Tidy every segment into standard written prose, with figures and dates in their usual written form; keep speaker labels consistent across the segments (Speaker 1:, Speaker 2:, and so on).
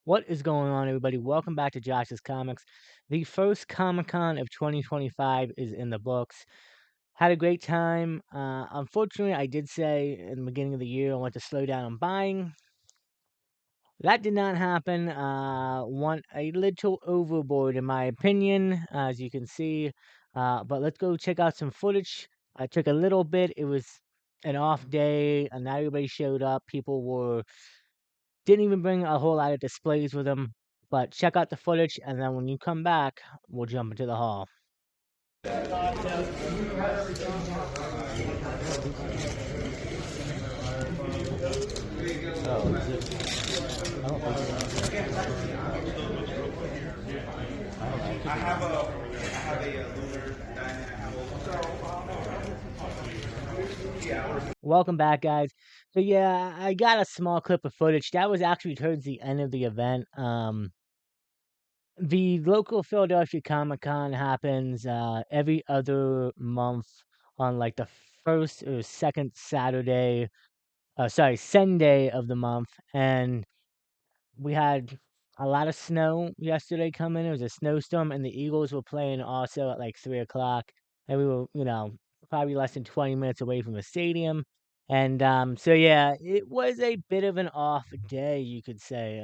Speaker 1: What is going on, everybody? Welcome back to Josh's Comics. The first Comic Con of 2025 is in the books. Had a great time. Unfortunately, I did say in the beginning of the year I want to slow down on buying. That did not happen. Went a little overboard, in my opinion, as you can see. But let's go check out some footage. I took a little bit. It was an off day, and not everybody showed up. Didn't even bring a whole lot of displays with them. But check out the footage, and then when you come back, we'll jump into the hall. Oh, is it? I don't think so. I have a lunar diamond. Welcome back, guys. So yeah, I got a small clip of footage. That was actually towards the end of the event. The local Philadelphia Comic Con happens every other month on like the first or second Saturday, Sunday of the month. And we had a lot of snow yesterday coming. It was a snowstorm, and the Eagles were playing also at like 3 o'clock. And we were, probably less than 20 minutes away from the stadium. And so yeah, it was a bit of an off day, you could say.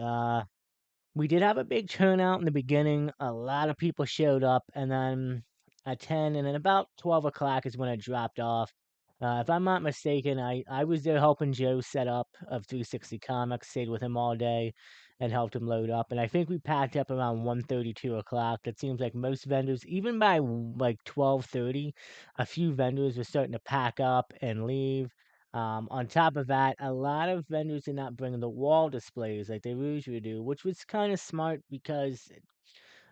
Speaker 1: We did have a big turnout in the beginning. A lot of people showed up, and then at 10, and then about 12 o'clock is when it dropped off. If I'm not mistaken, I was there helping Joe set up of 360 Comics, stayed with him all day, and helped him load up. And I think we packed up around 1:30, 2 o'clock. That seems like most vendors, even by like 12:30, a few vendors were starting to pack up and leave. On top of that, a lot of vendors are not bringing the wall displays like they usually do, which was kind of smart because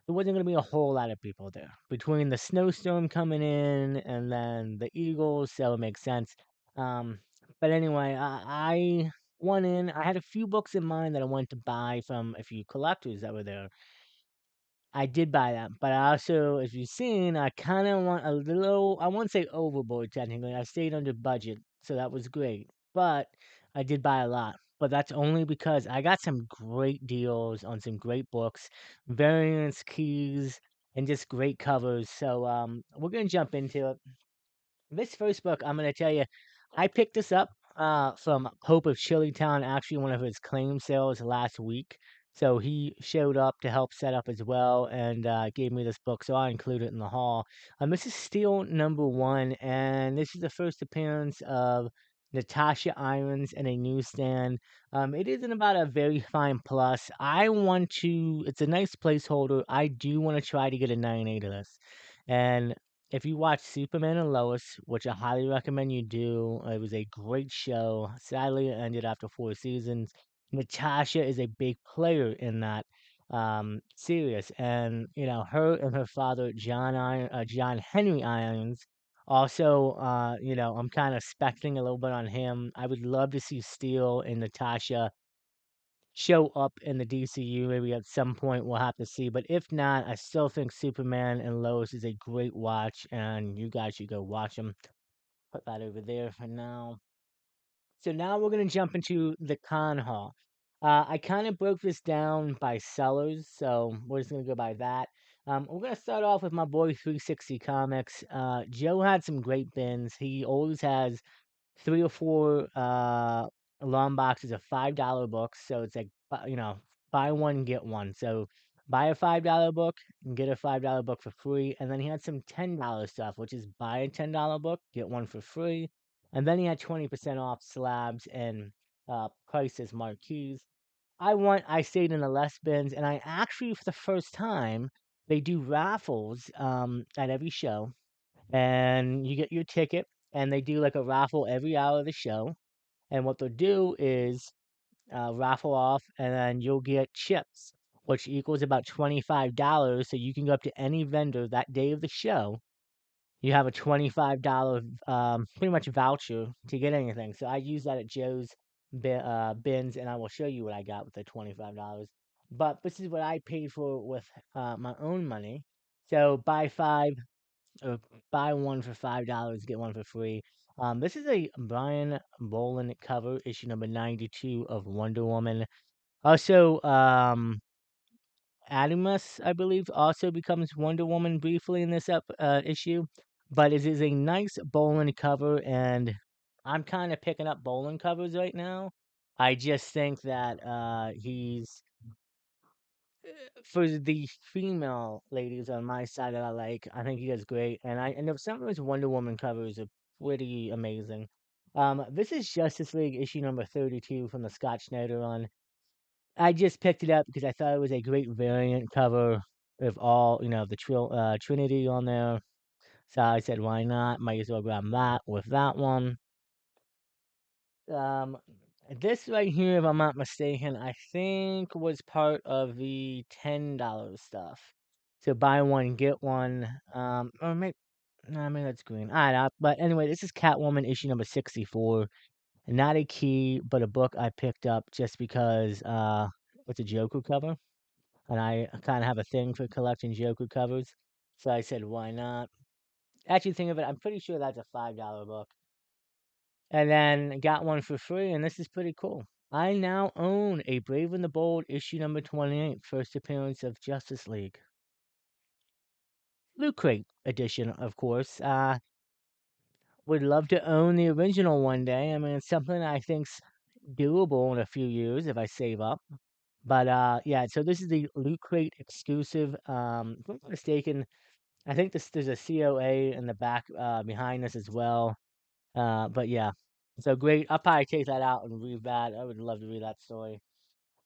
Speaker 1: there wasn't going to be a whole lot of people there between the snowstorm coming in and then the Eagles, so it makes sense. Um, but anyway, I went in. I had a few books in mind that I wanted to buy from a few collectors that were there. I did buy that, but I also, as you've seen, I kind of went a little, I won't say overboard technically. I stayed under budget, so that was great. But I did buy a lot. But that's only because I got some great deals on some great books, variants, keys, and just great covers. So we're gonna jump into it. This first book, I'm gonna tell you, I picked this up from Hope of Chillytown, actually one of his claim sales last week. So he showed up to help set up as well and gave me this book, so I include it in the haul. This is Steel #1, and this is the first appearance of Natasha Irons in a newsstand. It isn't about a very fine plus. It's a nice placeholder. I do want to try to get a 9.8 of this. And if you watch Superman and Lois, which I highly recommend you do, it was a great show. Sadly, it ended after 4 seasons. Natasha is a big player in that series, and her and her father John Henry Irons. Also, I'm kind of specting a little bit on him. I would love to see Steel and Natasha show up in the DCU. Maybe at some point we'll have to see. But if not, I still think Superman and Lois is a great watch, and you guys should go watch them. Put that over there for now. So now we're gonna jump into the con hall. I kind of broke this down by sellers, so we're just gonna go by that. We're gonna start off with my boy 360 Comics. Joe had some great bins. He always has 3 or 4 long boxes of $5 books. So it's like buy one get one. So buy a $5 book and get a $5 book for free. And then he had some $10 stuff, which is buy a $10 book, get one for free. And then he had 20% off slabs and prices marquees. I stayed in the less bins, and I actually for the first time they do raffles at every show, and you get your ticket, and they do like a raffle every hour of the show. And what they'll do is raffle off, and then you'll get chips, which equals about $25. So you can go up to any vendor that day of the show. You have a $25 pretty much voucher to get anything. So I use that at Joe's bins, and I will show you what I got with the $25. But this is what I paid for with my own money. So buy one for $5, get one for free. This is a Brian Boland cover, issue number 92 of Wonder Woman. Also, Animus, I believe, also becomes Wonder Woman briefly in this issue, but it is a nice Bolin cover, and I'm kind of picking up Bolin covers right now. I just think that he's for the female ladies on my side that I like. I think he does great, and if some of his Wonder Woman covers are pretty amazing. This is Justice League issue number 32 from the Scott Snyder run. I just picked it up because I thought it was a great variant cover of all, the Trinity on there. So I said, why not? Might as well grab that with that one. Um, this right here, if I'm not mistaken, I think was part of the $10 stuff. So buy one, get one. Or maybe, no, maybe that's green. I don't know. But anyway, this is Catwoman issue number 64. Not a key, but a book I picked up just because it's a Joker cover. And I kind of have a thing for collecting Joker covers. So I said, why not? Actually, think of it, I'm pretty sure that's a $5 book. And then got one for free, and this is pretty cool. I now own a Brave and the Bold issue number 28, first appearance of Justice League. Loot Crate edition, of course. Would love to own the original one day. I mean, it's something I think's doable in a few years if I save up. But yeah, so this is the Loot Crate exclusive. If I'm not mistaken, I think there's a COA in the back behind this as well. But yeah, so great. I'll probably take that out and read that. I would love to read that story.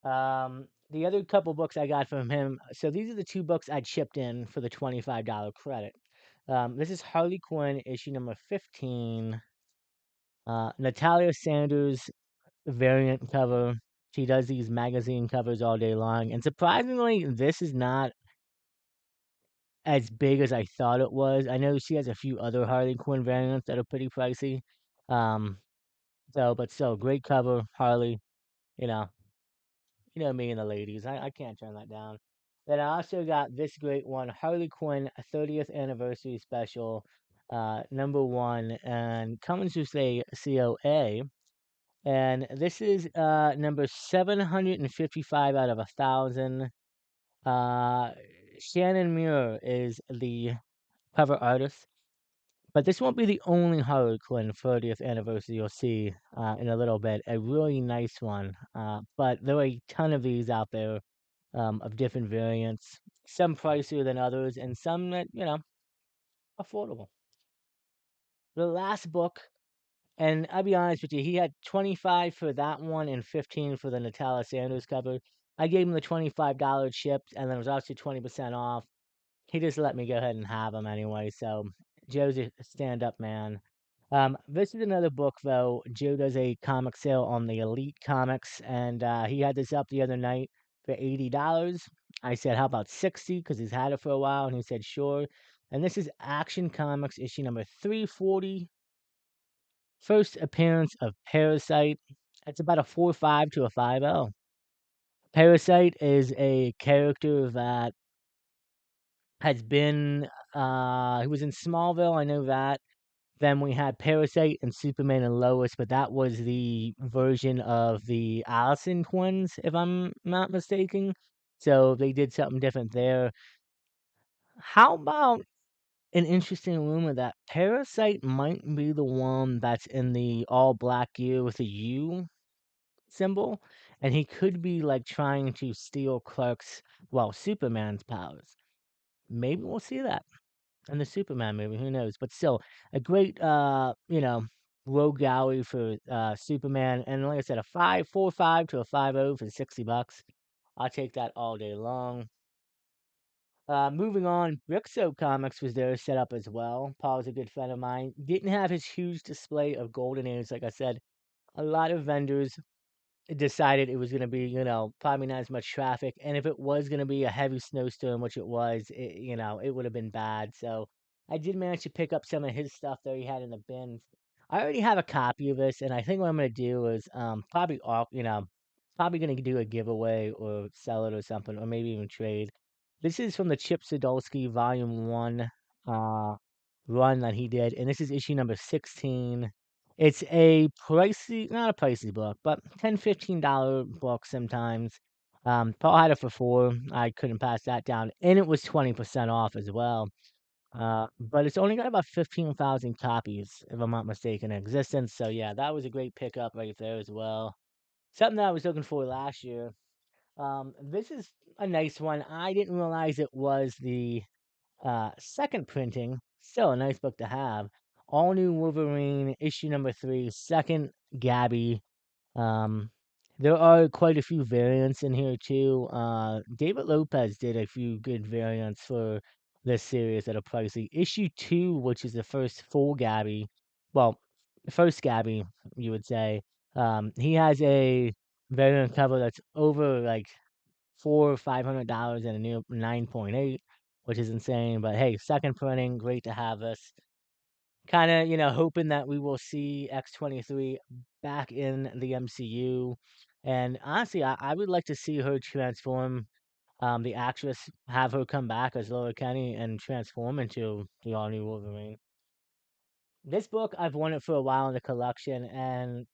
Speaker 1: The other couple books I got from him. So these are the two books I chipped in for the $25 credit. This is Harley Quinn issue number 15. Natalia Sanders variant cover. She does these magazine covers all day long, and surprisingly, this is not as big as I thought it was. I know she has a few other Harley Quinn variants that are pretty pricey. Um, but still, great cover, Harley. You know, me and the ladies. I can't turn that down. Then I also got this great one, Harley Quinn 30th anniversary special, number one, and comes with a COA. And this is number 755 out of 1,000. Uh, Shannon Muir is the cover artist. But this won't be the only Harley Quinn 30th anniversary you'll see in a little bit. A really nice one. But there are a ton of these out there of different variants. Some pricier than others, and some that, affordable. The last book, and I'll be honest with you, he had 25 for that one and 15 for the Natalia Sanders cover. I gave him the $25 chipped, and then it was also 20% off. He just let me go ahead and have them anyway. So Joe's a stand-up man. This is another book though. Joe does a comic sale on the Elite Comics, and he had this up the other night for $80. I said, "How about 60?" Because he's had it for a while, and he said, "Sure." And this is Action Comics issue number 340, first appearance of Parasite. It's about a 4.5 to a 5.0. Parasite is a character that has been he was in Smallville, I know that. Then we had Parasite and Superman and Lois, but that was the version of the Allison twins, if I'm not mistaken. So they did something different there. How about an interesting rumor that Parasite might be the one that's in the all black gear with a U symbol, and he could be like trying to steal Superman's powers. Maybe we'll see that in the Superman movie. Who knows? But still, a great, rogue gallery for Superman. And like I said, a 5.45 to a 5.0 for $60. I'll take that all day long. Moving on, Bricko Comics was there set up as well. Paul's a good friend of mine. Didn't have his huge display of Golden Age, like I said. A lot of vendors decided it was going to be, probably not as much traffic. And if it was going to be a heavy snowstorm, which it was, it would have been bad. So I did manage to pick up some of his stuff that he had in the bins. I already have a copy of this, and I think what I'm going to do is probably going to do a giveaway or sell it or something, or maybe even trade. This is from the Chip Zdarsky Volume 1 run that he did, and this is issue number 16. It's a pricey, not a pricey book, but $10, $15 book sometimes. Paul had it for 4. I couldn't pass that down, and it was 20% off as well. But it's only got about 15,000 copies, if I'm not mistaken, in existence. So yeah, that was a great pickup right there as well. Something that I was looking for last year. This is a nice one. I didn't realize it was the second printing. Still a nice book to have. All New Wolverine, issue number 3, second Gabby. Um, there are quite a few variants in here too. David Lopez did a few good variants for this series that are pricey. Issue 2, which is the first full Gabby, well, the first Gabby, you would say. He has a variant cover that's over like $400 or $500 and a new 9.8, which is insane. But hey, second printing, great to have this. Kind of, hoping that we will see X-23 back in the MCU. And honestly, I would like to see her transform, the actress, have her come back as Laura Kenny and transform into the all new Wolverine. This book, I've wanted for a while in the collection, and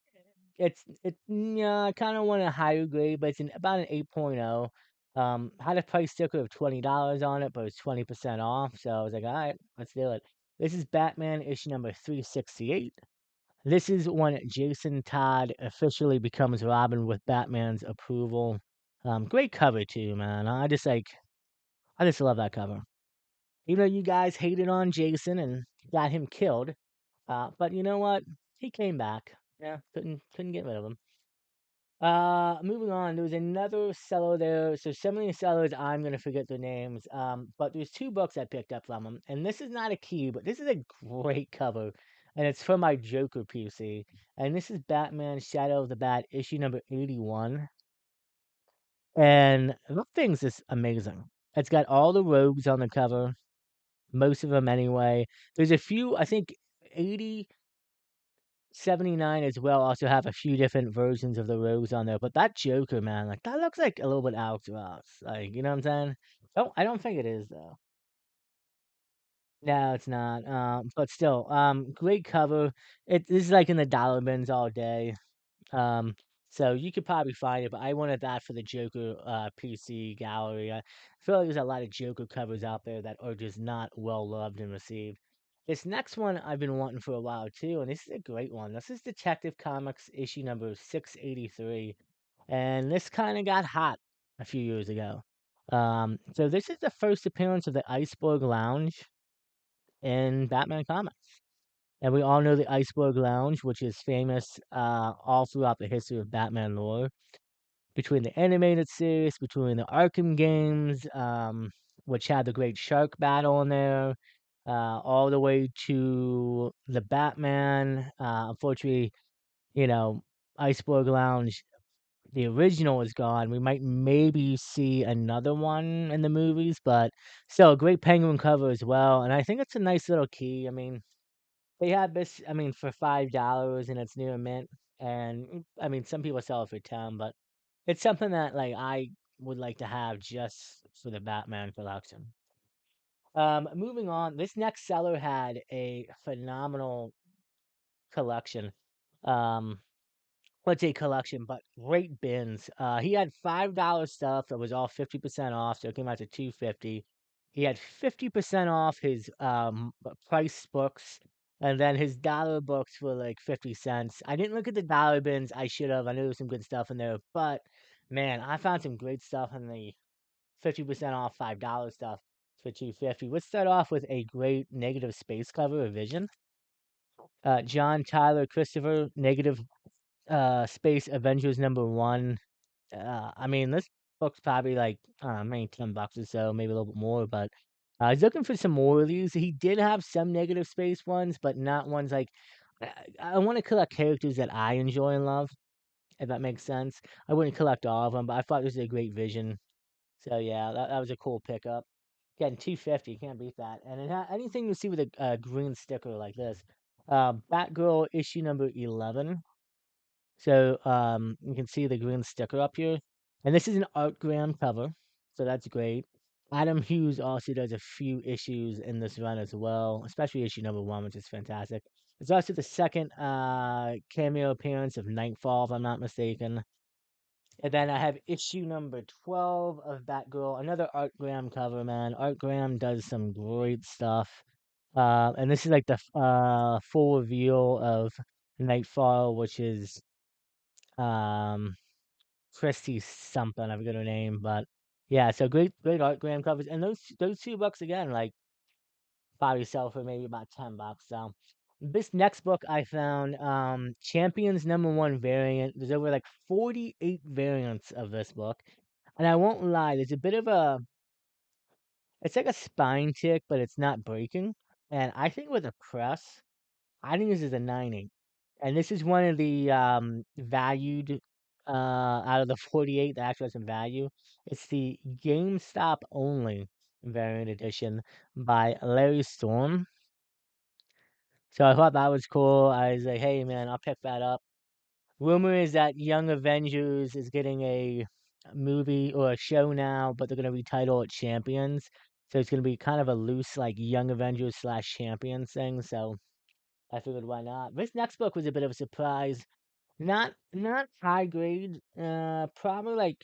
Speaker 1: yeah, I kind of want a higher grade, but it's about an 8.0. Had a price sticker of $20 on it, but it's 20% off. So I was like, all right, let's do it. This is Batman issue number 368. This is when Jason Todd officially becomes Robin with Batman's approval. Great cover too, man. I just love that cover. Even though you guys hated on Jason and got him killed, but you know what? He came back. Yeah, couldn't get rid of him. Moving on, there was another seller there. So some of these sellers, I'm gonna forget their names. But there's 2 books I picked up from them, and this is not a key, but this is a great cover, and it's from my Joker PC. And this is Batman: Shadow of the Bat, issue number 81, and that thing's just amazing. It's got all the rogues on the cover, most of them anyway. There's a few, I think, 80 79 as well also have a few different versions of the rogues on there, but that Joker, man, like, that looks like a little bit Alex. Like, you know what I'm saying? Oh, I don't think it is, though. No, it's not, but still, great cover. This is, like, in the dollar bins all day. Um, so you could probably find it, but I wanted that for the Joker PC gallery. I feel like there's a lot of Joker covers out there that are just not well loved and received. This next one I've been wanting for a while too, and this is a great one. This is Detective Comics issue number 683, and this kind of got hot a few years ago. So this is the first appearance of the Iceberg Lounge in Batman Comics. And we all know the Iceberg Lounge, which is famous all throughout the history of Batman lore. Between the animated series, between the Arkham games, which had the great shark battle in there, all the way to the Batman. Unfortunately, you know, Iceberg Lounge, the original is gone. We might maybe see another one in the movies, but still a great Penguin cover as well. And I think it's a nice little key. I mean, they had this, I mean, for $5 and it's near mint. And I mean, some people sell it for 10, but it's something that like I would like to have just for the Batman collection. Moving on, this next seller had a phenomenal collection. Um, let's say collection, but great bins. He had $5 stuff that was all 50% off, so it came out to 250. He had 50% off his price books, and then his dollar books were like 50 cents. I didn't look at the dollar bins. I should have. I knew there was some good stuff in there, but man, I found some great stuff in the 50% off $5 stuff for 250. Let's start off with a great negative space cover of Vision. John Tyler Christopher, negative Space Avengers #1. I mean, this book's probably like, I don't know, maybe $10 or so, maybe a little bit more, but I was looking for some more of these. He did have some negative space ones, but not ones like, I want to collect characters that I enjoy and love, if that makes sense. I wouldn't collect all of them, but I thought this was a great vision. So yeah, that was a cool pickup. Again, 250, can't beat that. And anything you see with a green sticker like this. Batgirl issue number 11. So you can see the green sticker up here. And this is an art gram cover. So that's great. Adam Hughes also does a few issues in this run as well, especially issue #1, which is fantastic. It's also the second cameo appearance of Nightfall, if I'm not mistaken. And then I have issue number 12 of Batgirl, another Art Graham cover, man. Art Graham does some great stuff. And this is like the full reveal of Nightfall, which is um Christy something, I forget her name, but yeah, so great Art Graham covers. And those $2 again, like probably sell for maybe about $10. So this next book I found, Champions #1 variant. There's over like 48 variants of this book. And I won't lie, there's a bit of a it's like a spine tick, but it's not breaking. And I think with a press, I think this is a 9.8. And this is one of the valued out of the 48 that actually has some value. It's the GameStop only variant edition by Larry Storm. So I thought that was cool. I was like, hey man, I'll pick that up. Rumor is that Young Avengers is getting a movie or a show now, but they're gonna retitle it Champions. So it's gonna be kind of a loose like Young Avengers slash Champions thing. So I figured why not. This next book was a bit of a surprise. Not high grade. Probably like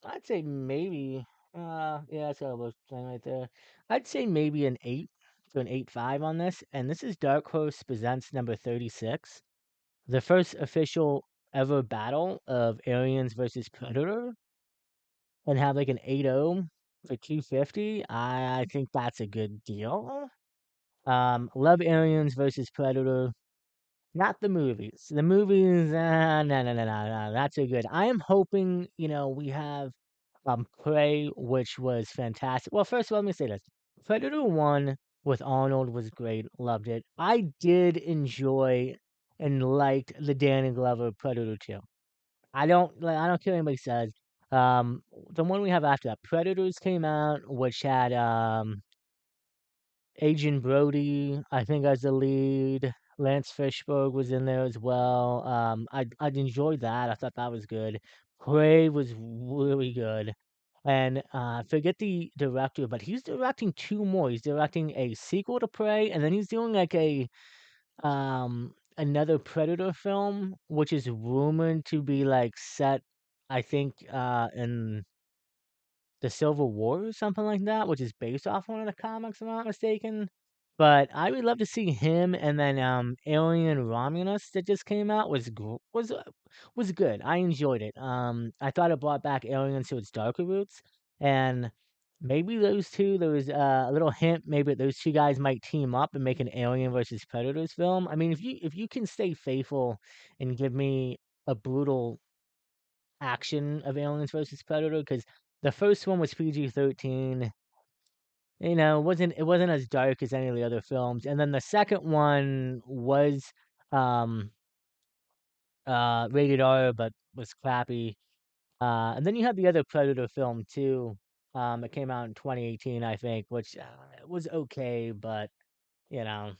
Speaker 1: I'd say maybe. Yeah, that's what I was saying right there. I'd say maybe an 8 to an 8.5 on this. And this is Dark Horse Presents number 36. The first official ever battle of aliens versus Predator, and have like an 8.0 for 250. I think that's a good deal. Love Aliens versus Predator. Not the movies. The movies, no, not so good. I am hoping, we have Prey, which was fantastic. Well, first of all, let me say this. Predator 1 with Arnold was great. Loved it. I did enjoy and liked the Danny Glover Predator 2. I don't care what anybody says. Um, the one we have after that, Predators came out, which had Agent Brody, I think, as the lead. Lance Fishburne was in there as well. I'd enjoyed that. I thought that was good. Prey was really good. And forget the director, but he's directing two more. He's directing a sequel to Prey, and then he's doing like a another Predator film, which is rumored to be like set, I think, in the Civil War or something like that, which is based off one of the comics, if I'm not mistaken. But I would love to see him. And then Alien Romulus that just came out was good. I enjoyed it. I thought it brought back Aliens to its darker roots, and maybe those two. There was a little hint, maybe those two guys might team up and make an Alien versus Predators film. I mean, if you can stay faithful and give me a brutal action of Aliens versus Predator, because the first one was PG-13. It wasn't as dark as any of the other films, and then the second one was um rated R, but was crappy. And then you have the other Predator film too. It came out in 2018, I think, which was okay, but you know.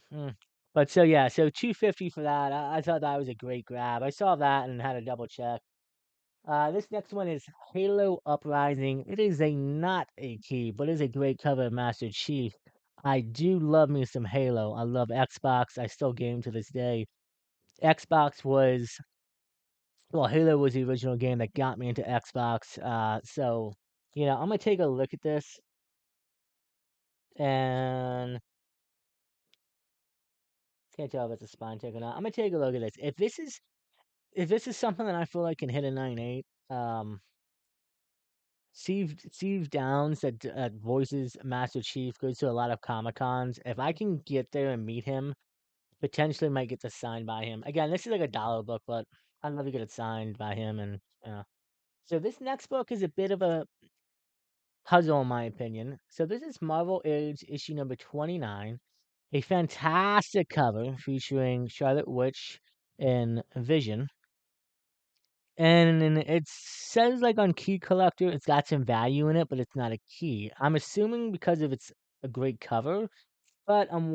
Speaker 1: But so yeah, so 250 for that. I thought that was a great grab. I saw that and had to double check. This next one is Halo Uprising. It is not a key, but it is a great cover of Master Chief. I do love me some Halo. I love Xbox. I still game to this day. Xbox was well, Halo was the original game that got me into Xbox. So I'm gonna take a look at this, and can't tell if it's a spine check or not. I'm gonna take a look at this. If this is something that I feel like can hit a 9.8, Steve Downs that voices Master Chief goes to a lot of Comic Cons. If I can get there and meet him, potentially might get this signed by him. Again, this is like a dollar book, but I'd love to get it signed by him. And so this next book is a bit of a puzzle, in my opinion. So this is Marvel Age issue number 29, a fantastic cover featuring Charlotte Witch and Vision. And it says like on Key Collector, it's got some value in it, but it's not a key. I'm assuming because of it's a great cover, but I'm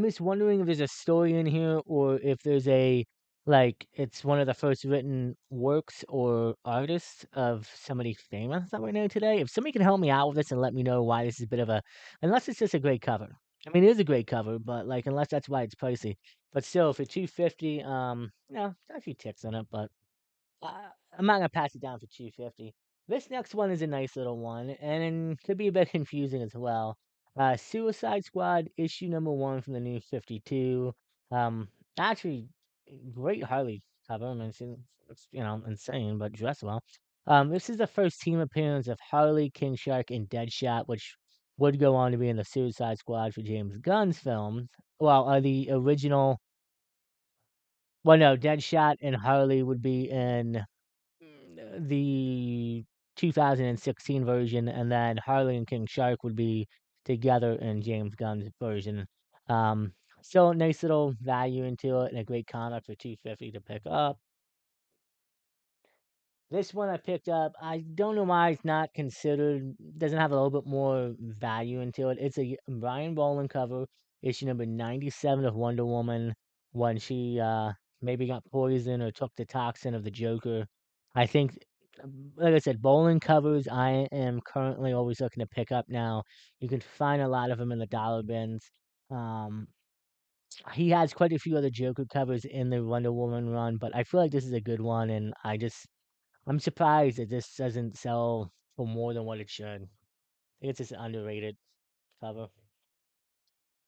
Speaker 1: just wondering if there's a story in here, or if there's it's one of the first written works or artists of somebody famous that we know today. If somebody can help me out with this and let me know why this is a bit of a, unless it's just a great cover. I mean, it is a great cover, but like unless that's why it's pricey. But still, for 250, no, got a few ticks on it, but uh, I'm not gonna pass it down for 250. This next one is a nice little one, and could be a bit confusing as well. Suicide Squad issue number one from the new 52. Actually, great Harley cover. I mean, it's insane, but dressed well. This is the first team appearance of Harley, King Shark, and Deadshot, which would go on to be in the Suicide Squad for James Gunn's films. Well, the original. Well, no, Deadshot and Harley would be in the 2016 version, and then Harley and King Shark would be together in James Gunn's version. Um, Still a nice little value into it, and a great comic for 250 to pick up. This one I picked up. I don't know why it's not considered. Doesn't have a little bit more value into it. It's a Brian Boland cover, issue number 97 of Wonder Woman, when she maybe got poisoned or took the toxin of the Joker. I think, like I said, Boland covers. I am currently always looking to pick up now. You can find a lot of them in the dollar bins. Um, he has quite a few other Joker covers in the Wonder Woman run, but I feel like this is a good one, and I'm surprised that this doesn't sell for more than what it should. I think it's just an underrated cover.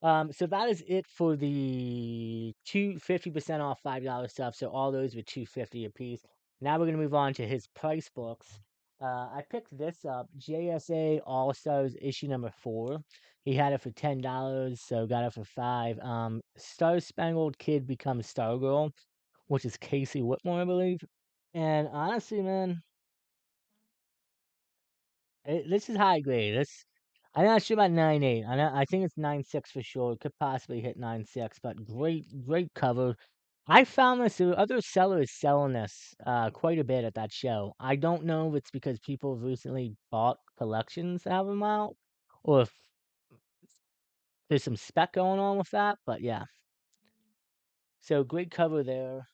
Speaker 1: So that is it for the 250% off $5 stuff. So all those were 250 a piece. Now we're gonna move on to his price books. I picked this up, JSA All Stars issue number 4. He had it for $10, so got it for 5. Star Spangled Kid becomes Stargirl, which is Casey Whitmore, I believe. And honestly, man, this is high grade. I'm not sure about 9.8. I think it's 9.6 for sure. It could possibly hit 9.6, but great cover. I found this. There were other sellers selling this quite a bit at that show. I don't know if it's because people have recently bought collections that have them out, or if there's some spec going on with that. But yeah, so great cover there.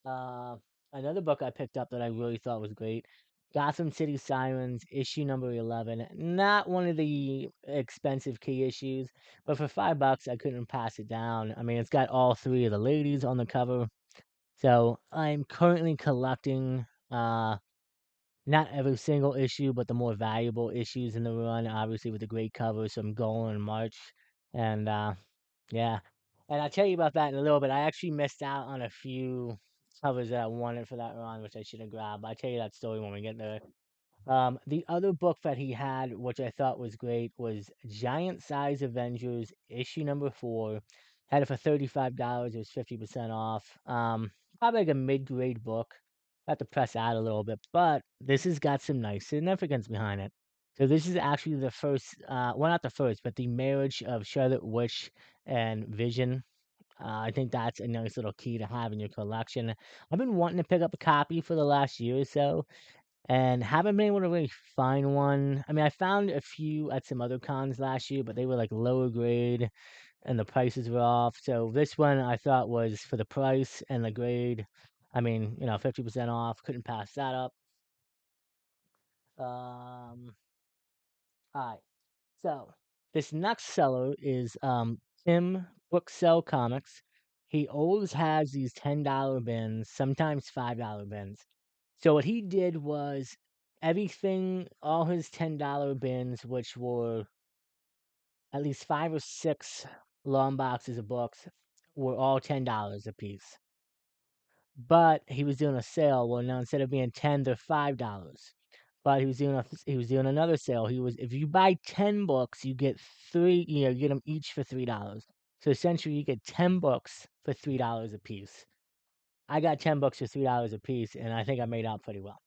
Speaker 1: Uh, Another book I picked up that I really thought was great, Gotham City Sirens, issue number 11. Not one of the expensive key issues, but for $5, I couldn't pass it down. I mean, it's got all three of the ladies on the cover. So I'm currently collecting not every single issue, but the more valuable issues in the run, obviously with the great covers. So I'm going in March. And yeah. And I'll tell you about that in a little bit. I actually missed out on a few covers that I wanted for that run, which I should have grabbed. I'll tell you that story when we get there. The other book that he had, which I thought was great, was Giant Size Avengers, issue number 4. Had it for $35. It was 50% off. Probably like a mid-grade book. Have to press out a little bit, but this has got some nice significance behind it. So this is actually the first, well, not the first, but the marriage of Charlotte Witch and Vision. I think that's a nice little key to have in your collection. I've been wanting to pick up a copy for the last year or so, and haven't been able to really find one. I mean, I found a few at some other cons last year, but they were like lower grade and the prices were off. So this one I thought was for the price and the grade. I mean, 50% off. Couldn't pass that up. Um, all right. So this next seller is Tim Booksell Comics. He always has these $10 bins, sometimes $5 bins. So what he did was everything, all his $10 bins, which were at least 5 or 6 long boxes of books, were all $10 a piece. But he was doing a sale. Well, now instead of being 10, they're $5. But he was doing another sale. He was, if you buy 10 books, you get three. You get them each for $3. So essentially, you get 10 books for $3 a piece. I got 10 books for $3 a piece, and I think I made out pretty well.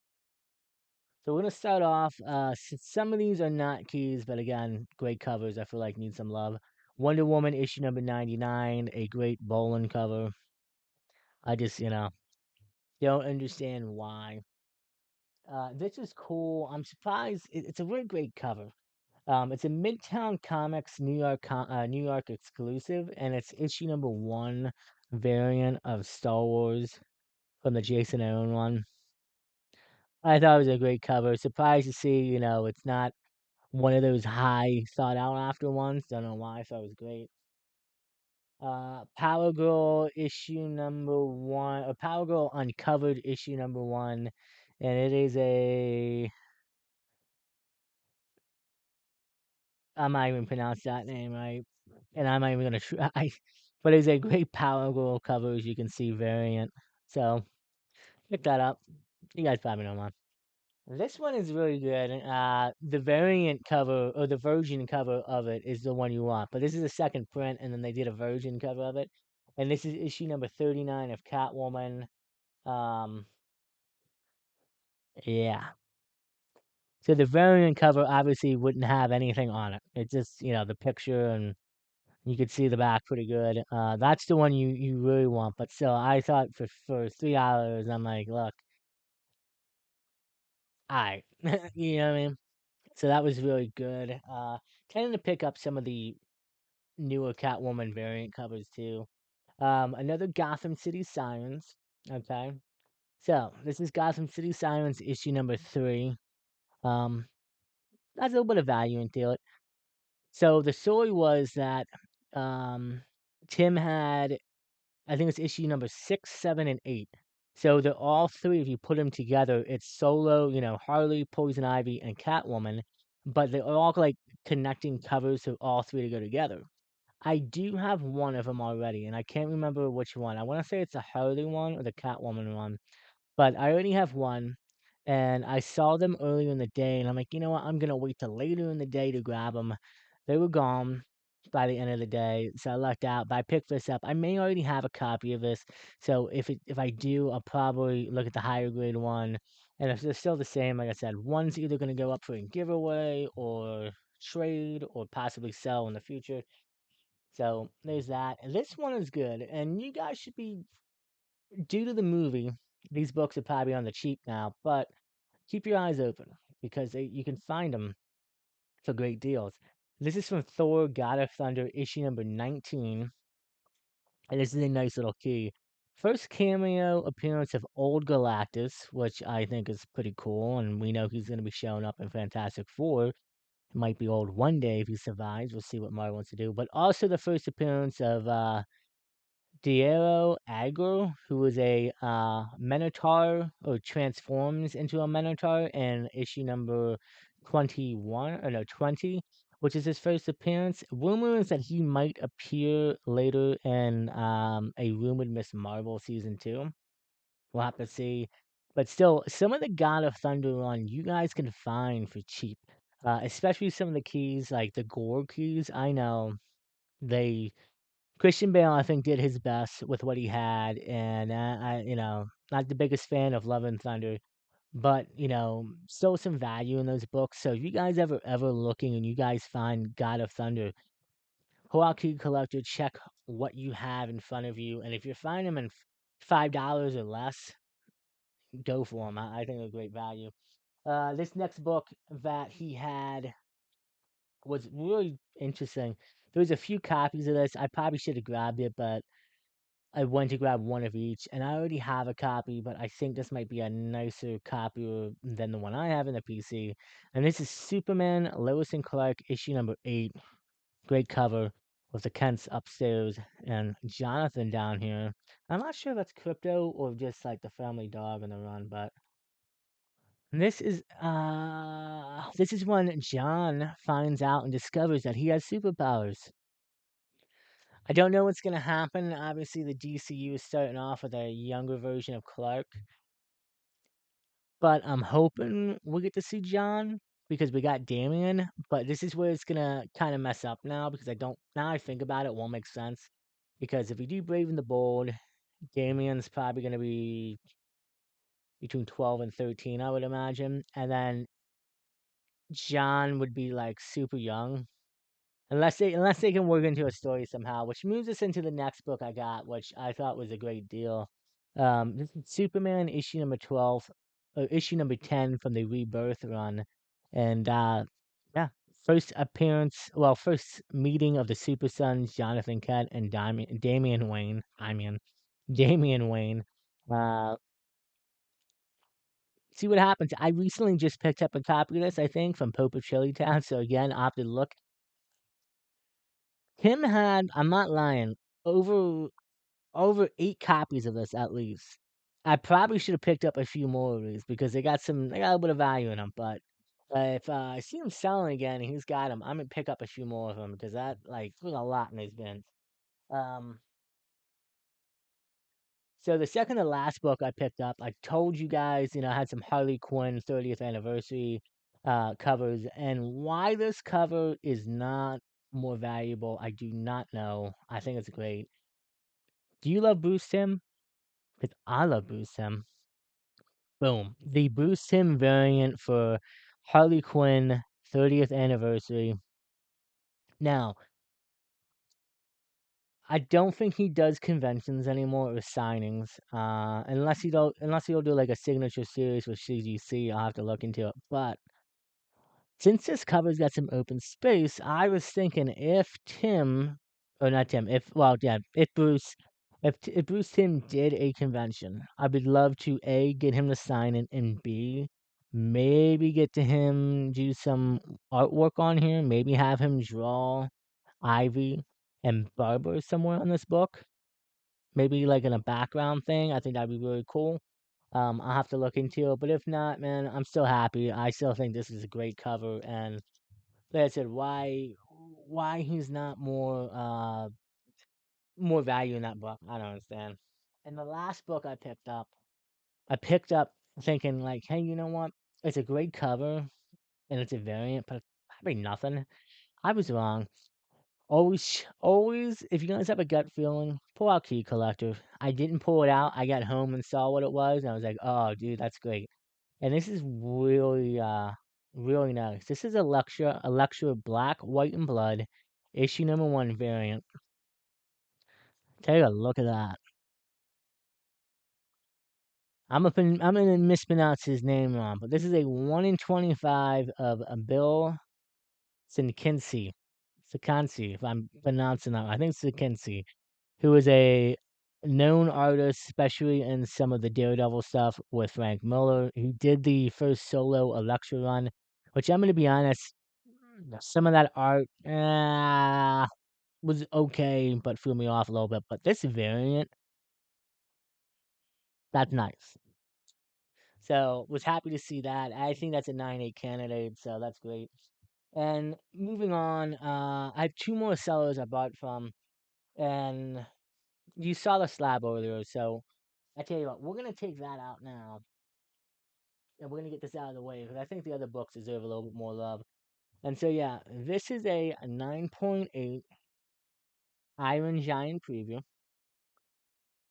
Speaker 1: So we're gonna start off. Some of these are not keys, but again, great covers. I feel like need some love. Wonder Woman issue number 99, a great Boland cover. I just, don't understand why. This is cool. I'm surprised. It's a really great cover. It's a Midtown Comics New York exclusive, and it's issue number 1 variant of Star Wars from the Jason Aaron one. I thought it was a great cover. Surprised to see, it's not one of those high sought out after ones. Don't know why. I thought it was great. Power Girl issue number 1, or Power Girl Uncovered issue number 1, and it is a, I might even pronounce that name right, and I'm not even gonna try, but it's a great Power Girl cover, as you can see, variant. So pick that up. You guys probably know one. This one is really good. The variant cover, or the version cover of it, is the one you want. But this is a second print, and then they did a version cover of it. And this is issue number 39 of Catwoman. Um, yeah. So the variant cover obviously wouldn't have anything on it. It's just, the picture, and you could see the back pretty good. That's the one you really want. But still, I thought for $3, I'm like, look, I, you know what I mean? So that was really good. Tending to pick up some of the newer Catwoman variant covers too. Another Gotham City Sirens. Okay. So this is Gotham City Sirens issue number 3. Um, that's a little bit of value into it. So the story was that um Tim had, I think it's issue number 6, 7, and 8. So they're all three, if you put them together, it's Solo, Harley, Poison Ivy, and Catwoman, but they're all like connecting covers for all three to go together. I do have one of them already, and I can't remember which one. I want to say it's the Harley one or the Catwoman one, but I already have one, and I saw them earlier in the day, and I'm like, you know what? I'm gonna wait till later in the day to grab them. They were gone by the end of the day, so I lucked out. But I picked this up. I may already have a copy of this, so if I do, I'll probably look at the higher grade one. And if they're still the same, like I said, one's either gonna go up for a giveaway or trade or possibly sell in the future. So there's that. And this one is good. And you guys should be, due to the movie, these books are probably on the cheap now, but keep your eyes open because you can find them for great deals. This is from Thor God of Thunder, issue number 19. And this is a nice little key. First cameo appearance of old Galactus, which I think is pretty cool. And we know he's going to be showing up in Fantastic Four. It might be old one day if he survives. We'll see what Marvel wants to do. But also the first appearance of Diego Agro, who is a Minotaur, or transforms into a Minotaur in issue number 21, or no, 20, which is his first appearance. Rumor is that he might appear later in a rumored Miss Marvel season 2. We'll have to see. But still, some of the God of Thunder run you guys can find for cheap. Especially some of the keys, like the Gore keys. I know they Christian Bale, I think, did his best with what he had, and not the biggest fan of Love and Thunder, but still some value in those books. So if you guys ever looking and you guys find God of Thunder, Hawk Key Collector, check what you have in front of you, and if you find them in $5 or less, go for them. I think they're great value. This next book that he had was really interesting. There was a few copies of this. I probably should have grabbed it, but I went to grab one of each, and I already have a copy, but I think this might be a nicer copy than the one I have in the PC. And this is Superman, Lois and Clark, issue number 8. Great cover with the Kents upstairs and Jonathan down here. I'm not sure if that's Crypto or just like the family dog in the run, but this is when John finds out and discovers that he has superpowers. I don't know what's gonna happen. Obviously, the DCU is starting off with a younger version of Clark, but I'm hoping we get to see John because we got Damian. But this is where it's gonna kind of mess up now because I don't. Now I think about it, it won't make sense because if we do Brave and the Bold, Damian's probably gonna be between 12 and 13, I would imagine, and then John would be like super young. Unless they can work into a story somehow, which moves us into the next book I got, which I thought was a great deal. This is Superman issue number 12, issue number 10 from the Rebirth run, and yeah, first meeting of the Super Sons, Jonathan Kent and Damian Wayne. Damian Wayne. Uh, See what happens. I recently just picked up a copy of this, I think, from Pope of Chili Town. So again, I'll have to look. Tim had, I'm not lying, over over 8 copies of this at least. I probably should have picked up a few more of these because they got a little bit of value in them. But if I see him selling again and he's got them, I'm gonna pick up a few more of them because that like there's a lot in these bins. Um, so the second to last book I picked up, I told you guys, I had some Harley Quinn 30th anniversary covers, and why this cover is not more valuable, I do not know. I think it's great. Do you love Bruce Tim? Because I love Bruce Tim. Boom. The Bruce Tim variant for Harley Quinn 30th anniversary. Now, I don't think he does conventions anymore or signings. Unless he'll do like a signature series with CGC, I'll have to look into it. But since this cover's got some open space, I was thinking if Tim, or not Tim, if well, yeah, if Bruce Tim did a convention, I would love to A, get him to sign it, and B, maybe get to him do some artwork on here. Maybe have him draw Ivy and Barbara somewhere on this book. Maybe like in a background thing. I think that'd be really cool. I'll have to look into it. But if not, man, I'm still happy. I still think this is a great cover. And like I said, why he's not more value in that book, I don't understand. And the last book I picked up thinking like, hey, you know what? It's a great cover and it's a variant, but it's probably nothing. I was wrong. Always, if you guys have a gut feeling, pull out Key Collector. I didn't pull it out. I got home and saw what it was, and I was like, oh, dude, that's great. And this is really nice. This is a lecture Black, White, and Blood, issue number 1 variant. Take a look at that. I'm gonna mispronounce his name wrong, but this is a 1 in 25 of a Bill Sinkinsi. Sikansi, if I'm pronouncing that. I think Sikansi, who is a known artist, especially in some of the Daredevil stuff with Frank Miller. He did the first solo Elektra run, which I'm going to be honest, some of that art was okay, but threw me off a little bit. But this variant, that's nice. So was happy to see that. I think that's a 9-8 candidate, so that's great. And moving on, I have 2 more sellers I bought from, and you saw the slab earlier, so I tell you what, we're gonna take that out now, and we're gonna get this out of the way because I think the other books deserve a little bit more love. And so yeah, this is a 9.8 Iron Giant preview.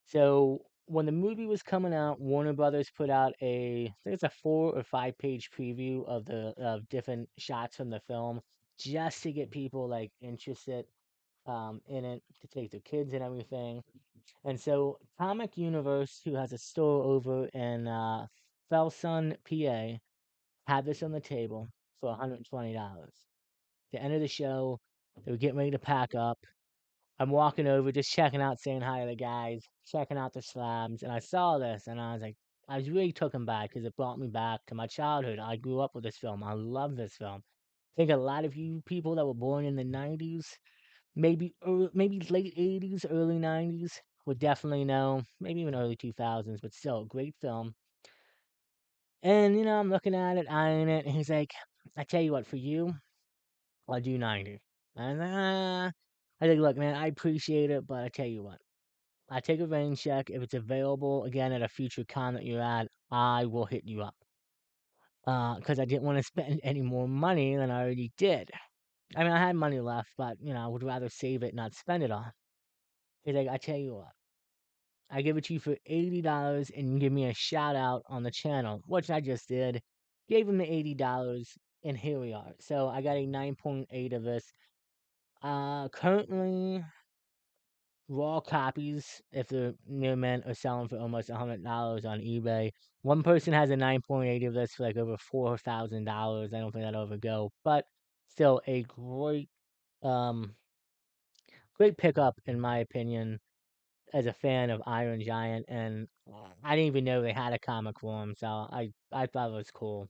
Speaker 1: So when the movie was coming out, Warner Brothers put out I think it's a 4 or 5 page preview of the of different shots from the film, just to get people like interested in it, to take their kids and everything. And so Comic Universe, who has a store over in Felson, PA, had this on the table for $120. The end of the show, they were getting ready to pack up. I'm walking over, just checking out, saying hi to the guys, checking out the slabs, and I saw this, and I was like, I was really taken back because it brought me back to my childhood. I grew up with this film. I love this film. I think a lot of you people that were born in the '90s, maybe late '80s, early '90s, would definitely know. Maybe even early 2000s, but still, great film. And I'm looking at it, eyeing it, and he's like, "I tell you what, for you, I'll do 90." And I think, look, man, I appreciate it, but I tell you what, I take a rain check. If it's available again at a future con that you're at, I will hit you up. Because I didn't want to spend any more money than I already did. I mean, I had money left, but I would rather save it, not spend it all. He's like, I tell you what, I give it to you for $80 and you give me a shout out on the channel, which I just did. Gave him the $80, and here we are. So I got a 9.8 of this. Currently, raw copies, if they're near mint, are selling for almost $100 on eBay. One person has a 9.8 of this for like over $4,000. I don't think that'll ever go, but still a um, great pickup in my opinion as a fan of Iron Giant, and I didn't even know they had a comic for him, so I thought it was cool.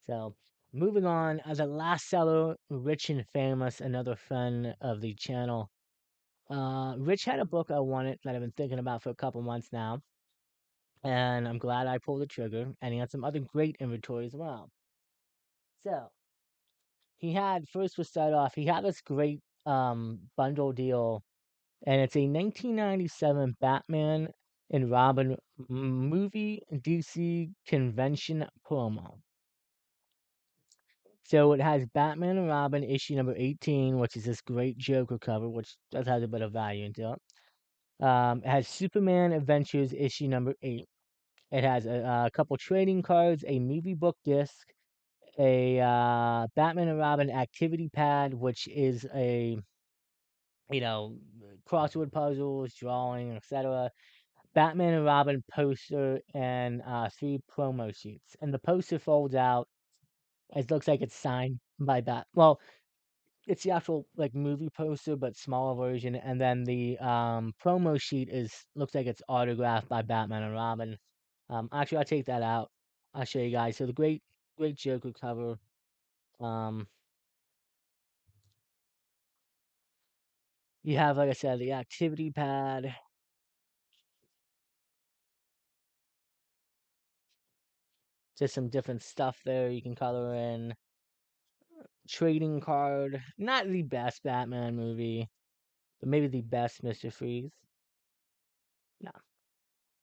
Speaker 1: So moving on, as a last seller, Rich and Famous, another friend of the channel, Rich had a book I wanted that I've been thinking about for a couple months now, and I'm glad I pulled the trigger. And he had some other great inventory as well. So he had first to start off, he had this great bundle deal, and it's a 1997 Batman and Robin movie DC convention promo. So it has Batman and Robin issue number 18, which is this great Joker cover, which does have a bit of value into it. It has Superman Adventures issue number 8. It has a couple trading cards, a movie book disc, a Batman and Robin activity pad, which is a you know crossword puzzles, drawing, etc. Batman and Robin poster and 3 promo sheets. And the poster folds out. It looks like it's signed by Bat. Well, it's the actual like movie poster, but smaller version. And then the promo sheet is looks like it's autographed by Batman and Robin. Actually, I'll take that out. I'll show you guys. So the great Joker cover. Um, you have, like I said, the activity pad, just some different stuff there you can color in. Trading card, not the best Batman movie, but maybe the best Mr. Freeze. No.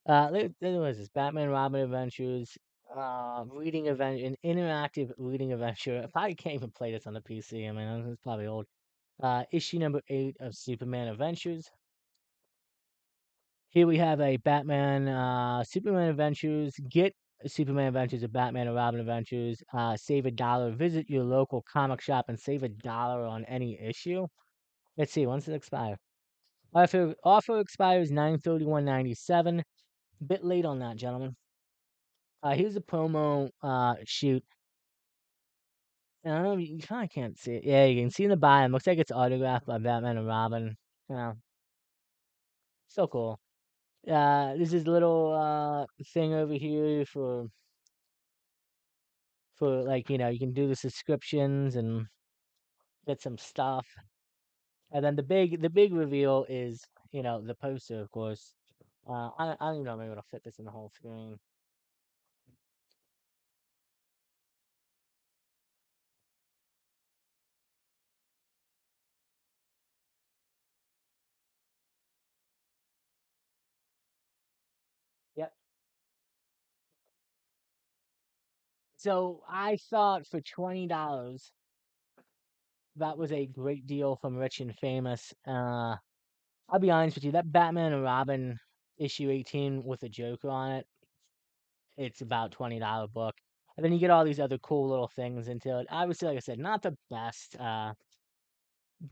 Speaker 1: There was this Batman Robin Adventures, reading event, an interactive reading adventure. I probably can't even play this on the PC. I mean, it's probably old. Issue number 8 of Superman Adventures. Here we have a Batman, Superman Adventures. Get Superman Adventures of Batman and Robin Adventures. Save $1. Visit your local comic shop and save $1 on any issue. Let's see, when's it expire? Offer expires 9/31/97. Bit late on that, gentlemen. Here's a promo shoot. I don't know, you kind of can't see it. Yeah, you can see in the bottom. Looks like it's autographed by Batman and Robin. Yeah, so cool. This is a little thing over here for like you can do the subscriptions and get some stuff. And then the big reveal is the poster, of course. I don't even know if I'm able to fit this in the whole screen. Yep. So I thought for $20 that was a great deal from Rich and Famous. I'll be honest with you, that Batman and Robin issue 18 with a Joker on it, it's about $20 book. And then you get all these other cool little things into it. Obviously, like I said, not the best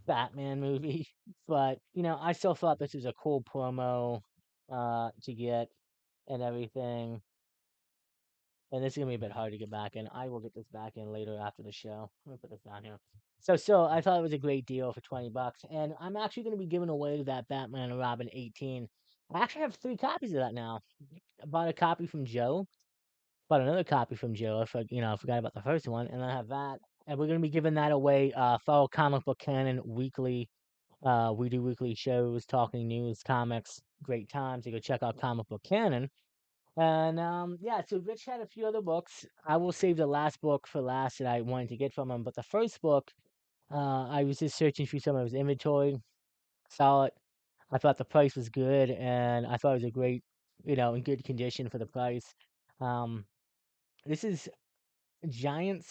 Speaker 1: Batman movie, but I still thought this was a cool promo to get and everything. And this is gonna be a bit hard to get back in. I will get this back in later after the show. I'm gonna put this down here. So still, I thought it was a great deal for $20, and I'm actually gonna be giving away that Batman and Robin 18. I actually have 3 copies of that now. I bought a copy from Joe, bought another copy from Joe. I forgot about the first one, and I have that. And we're gonna be giving that away. Follow Comic Book Canon weekly. We do weekly shows, talking news, comics, great times. You go check out Comic Book Canon. And yeah, so Rich had a few other books. I will save the last book for last that I wanted to get from him. But the first book, I was just searching through some of his inventory, saw it. I thought the price was good, and I thought it was a great, in good condition for the price. Um, this is Giant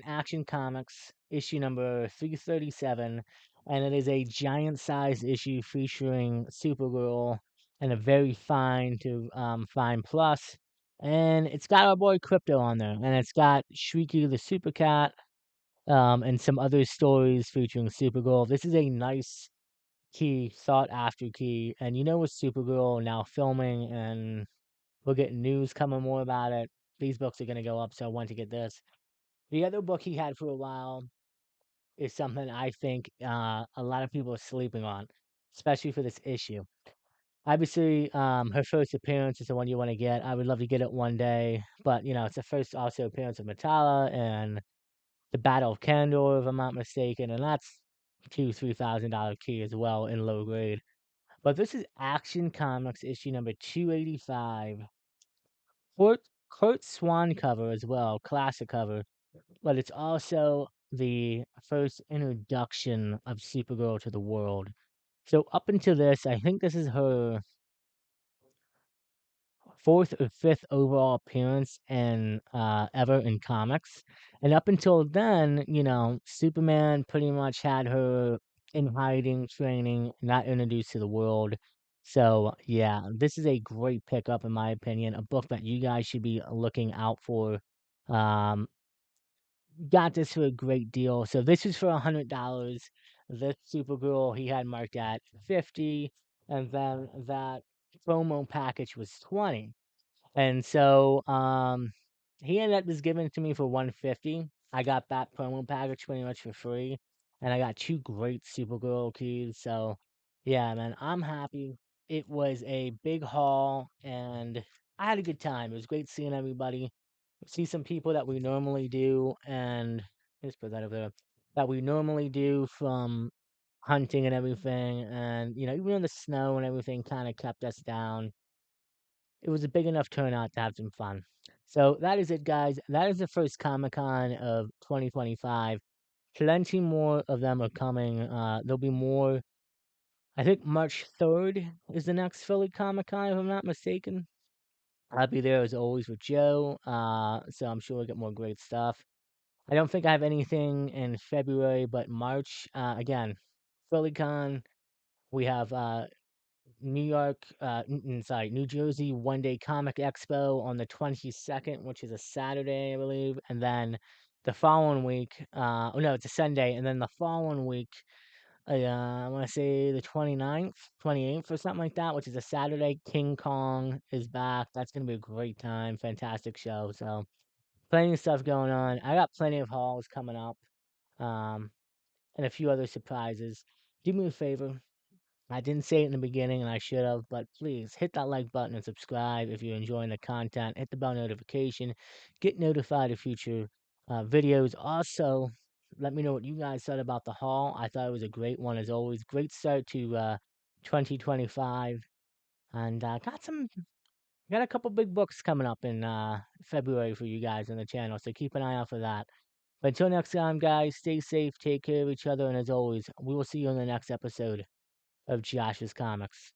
Speaker 1: Action Comics issue number 337, and it is a giant size issue featuring Supergirl and a very fine to fine plus. And it's got our boy Crypto on there, and it's got Shrieky the Super Cat, and some other stories featuring Supergirl. This is a nice key, sought after key, and with Supergirl now filming, and we're getting news coming more about it. These books are gonna go up, so I want to get this. The other book he had for a while is something I think a lot of people are sleeping on, especially for this issue. Obviously, her first appearance is the one you want to get. I would love to get it one day, but it's the first also appearance of Metallo and the Battle of Kandor, if I'm not mistaken, and $2,000-$3,000 key as well in low grade. But this is Action Comics issue number 285. Kurt Swan cover as well, classic cover. But it's also the first introduction of Supergirl to the world. So up until this, I think this is her fourth or fifth overall appearance in ever in comics. And up until then, Superman pretty much had her in hiding, training, not introduced to the world. So yeah, this is a great pickup in my opinion, a book that you guys should be looking out for. Um, got this for a great deal. So this was for $100. This Supergirl he had marked at 50, and then that promo package was 20. And so, he ended up just giving it to me for 150. I got that promo package pretty much for free, and I got two great Supergirl keys. So, yeah, man, I'm happy. It was a big haul, and I had a good time. It was great seeing everybody, see some people that we normally do, and just put that over there, that we normally do from hunting and everything. And even though the snow and everything kind of kept us down, it was a big enough turnout to have some fun. So that is it, guys. That is the first Comic Con of 2025. Plenty more of them are coming. There'll be more. I think March 3rd is the next Philly Comic Con, if I'm not mistaken. I'll be there as always with Joe. So I'm sure we'll get more great stuff. I don't think I have anything in February, but March, again, Philly Con. We have New York, sorry, New Jersey One Day Comic Expo on the 22nd, which is a Saturday, I believe. And then the following week, oh no, it's a Sunday. And then the following week, I want to say the 29th, 28th or something like that, which is a Saturday. King Kong is back. That's going to be a great time. Fantastic show. So plenty of stuff going on. I got plenty of hauls coming up, um, and a few other surprises. Do me a favor. I didn't say it in the beginning and I should have, but please hit that like button and subscribe if you're enjoying the content. Hit the bell notification. Get notified of future videos. Also, let me know what you guys thought about the haul. I thought it was a great one as always. Great start to 2025. And got a couple big books coming up in February for you guys on the channel, so keep an eye out for that. But until next time, guys, stay safe, take care of each other, and as always, we will see you in the next episode of Josh's Comics.